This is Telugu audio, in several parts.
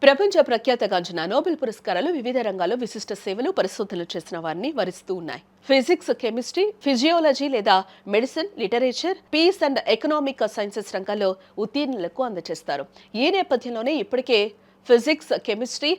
ప్రపంచ ప్రఖ్యాతగాంచిన నోబెల్ పురస్కారాలు వివిధ రంగాల్లో విశిష్ట సేవలు పరిశోధనలు చేసిన వారిని వరిస్తూ ఉన్నాయి. ఫిజిక్స్, కెమిస్ట్రీ, ఫిజియోలజీ లేదా medicine, literature, peace and economic sciences రంగాల్లో ఉత్తీర్ణులకు అందజేస్తారు. ఈ నేపథ్యంలోనే ఇప్పటికే ఫిజిక్స్, కెమిస్ట్రీ,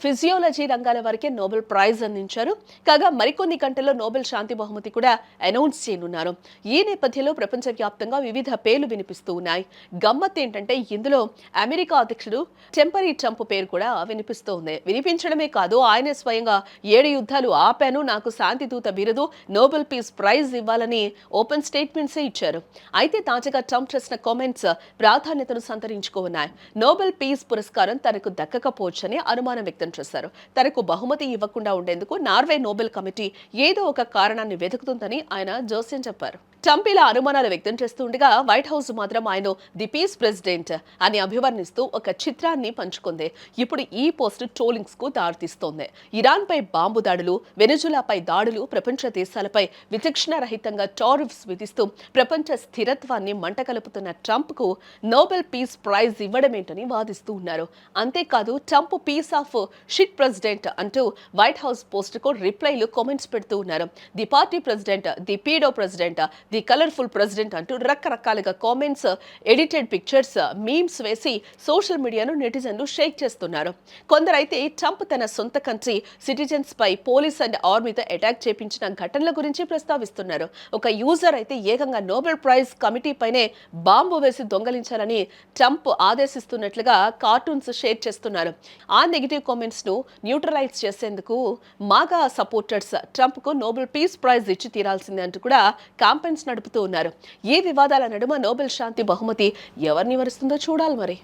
ఫిజియోలజీ రంగాల వారికే నోబెల్ ప్రైజ్ అందించారు. కాగా మరికొన్ని గంటల్లో నోబెల్ శాంతి బహుమతి కూడా అనౌన్స్ చేయనున్నారు. ఈ నేపథ్యంలో ప్రపంచవ్యాప్తంగా వివిధ పేర్లు వినిపిస్తూ ఉన్నాయి. గమ్మత్ ఏంటంటే ఇందులో అమెరికా అధ్యక్షుడు టెంపరీ ట్రంప్ పేరు కూడా వినిపిస్తోంది. వినిపించడమే కాదు, ఆయనే స్వయంగా 7 యుద్ధాలు ఆపాను, నాకు శాంతి దూత బిరుదు, నోబెల్ పీస్ ప్రైజ్ ఇవ్వాలని ఓపెన్ స్టేట్మెంట్సే ఇచ్చారు. అయితే తాజాగా ట్రంప్ చేసిన కామెంట్స్ ప్రాధాన్యతను సంతరించుకున్నాయి. నోబెల్ పీస్ పురస్కారం తనకు దక్కకపోవచ్చని అనుమానం వ్యక్తం చేశారు. తనకు బహుమతి ఇవ్వకుండా ఉండేందుకు నార్వే నోబెల్ కమిటీ ఏదో ఒక కారణాన్ని వెతుకుతుందని ఆయన జోస్యం చెప్పారు. ట్రంప్ ఇలా అనుమానాలు వ్యక్తం చేస్తుండగా వైట్ హౌస్ మాత్రం ఆయన ది పీస్ ప్రెసిడెంట్ అని అభివర్ణిస్తూ ఒక చిత్రాన్ని పంచుకుంది. ఇప్పుడు ఈ పోస్ట్ ట్రోలింగ్స్ కు దారితీస్తోంది. ఇరాన్ పై బాంబు దాడులు, వెనిజులాపై దాడులు, ప్రపంచ దేశాలపై విచక్షణ రహితంగా టారిఫ్స్ విధిస్తూ ప్రపంచ స్థిరత్వాన్ని మంటకలుపుతున్న ట్రంప్ కు నోబెల్ పీస్ ప్రైజ్ ఇవ్వడమేంటని వాదిస్తూ ఉన్నారు. అంతేకాదు, Trump piece of shit president అంటూ వైట్ హౌస్ పోస్ట్ కు రిప్లైలు కామెంట్స్ పెడుతూ ఉన్నారు. The party president, the pedo president, the colourful president అంటూ రకరకాలుగా కామెంట్స్, ఎడిటెడ్ పిక్చర్స్, మీమ్స్ వేసి సోషల్ మీడియాను నెటిజన్లు షేక్ చేస్తున్నారు. కొందరైతే ట్రంప్ తన సొంత కంట్రీ సిటిజన్స్ పై పోలీస్ అండ్ ఆర్మీతో అటాక్ చేపించిన ఘటనల గురించి ప్రస్తావిస్తున్నారు. ఒక యూజర్ అయితే ఏకంగా నోబెల్ ప్రైజ్ కమిటీ పైనే బాంబు వేసి దొంగలించాలని ట్రంప్ ఆదేశిస్తున్నట్లుగా కార్టూన్స్ షేర్ చేస్తున్నారు. ఆ నెగిటివ్ కామెంట్స్ ను న్యూట్రలైజ్ చేసేందుకు మాగా సపోర్టర్స్ ట్రంప్ కు నోబెల్ పీస్ ప్రైజ్ ఇచ్చి తీరాల్సిందే అంటూ కూడా క్యాంపెయిన్స్ నడుపుతూ ఉన్నారు. ఈ వివాదాల నడుమ నోబెల్ శాంతి బహుమతి ఎవరిని వరిస్తుందో చూడాలి మరి.